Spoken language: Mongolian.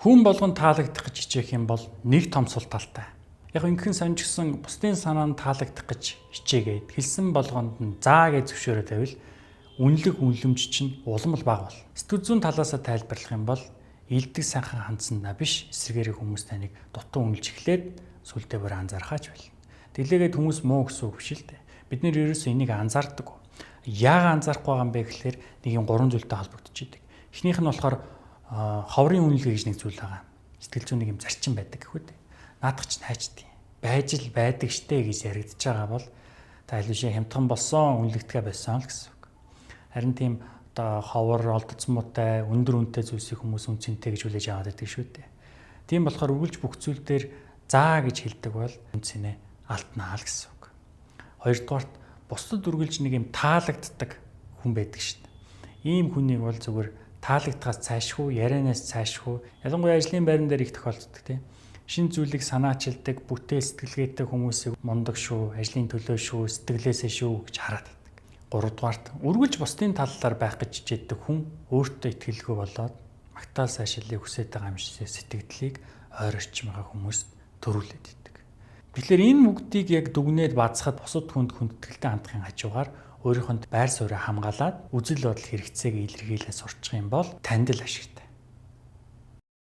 Хүн болгон таалагдах гэж хичээх юм бол нэг том сул талтай. Яг ингэхэн сонжигсон бусдын санаанд таалагдах гэж хичээгээд хэлсэн болгонд нь заа гэж зөвшөөрөө тавил үнэлэх үнэлэмж чинь улам л бага бол. Сэтгэл зүйн талаас тайлбарлах юм бол илдэг сайхан хандсандаа биш эсрэгээрээ хүмүүс таныг дутуу үнэлж эхлээд сүлдээ бүр анзаархаач байл. Тэглээгээд хүмүүс муу гэсэн үг биш л дээ. Бид нэр ерөөсөө энийг анзаардаг. Яагаад анзаарахгүй байгаа юм бэ гэхлээр нэг юм гурван зүйлтэй холбогдож идэг. Эхнийх нь болохоор ховрын үнэлгээ гэж нэг зүйл байгаа. Сэтгэл зүйн нэг юм зарчим байдаг гэхүү дээ. Наадах чинь хайчдیں۔ Байж л байдаг штэ гэж яригдж байгаа бол та аль хямдхан болсон үнэлэгдэхэ байсан л гэсэн үг. Харин тийм одоо ховор олдцмуутай өндөр үнэтэй зүйлсийг хүмүүс үнцэнтэй гэж хүлээж аваад байдаг шүү дээ. Тийм болохоор үргэлж бүх зүйл дээр заа гэж хэлдэг бол үнцэнэ алтнаа л гэсэн үг. Хоёрдугаарт бусдад үргэлж нэг юм таалагддаг хүн байдаг шүү дээ. Ийм хүнийг бол зүгээр таалагдхаас цаашгүй, ярианаас цаашгүй, ялангуяа ажлын байран дээр их тохиолддог тийм. Шинэ зүйлийг санаачилдаг, бүтээл сэтгэлгээтэй хүмүүсийг мундаг шүү, ажлын төлөө шүү, сэтгэлээсээ шүү гэж хараад байдаг. Гуравдугаарт үргэлж бусдын талаар байх гэж хичээдэг хүн өөртөө итгэлгүй болоод магтаал сайшаалыг хүсэж байгаа юм шиг сэтгэлдлийг ойр орчмынхаа хүмүүст төрүүлээд идэг. Тэгэхээр энэ бүгдийг яг дүгнээд бацхад бусад хүнд хүндэтгэлтэй хандахын хажуугаар өөрийнхөө байр сууриа хамгаалаад үзэл бодол хэрэгцээг илэрхийлээ сурчих юм бол танд л ашигтай.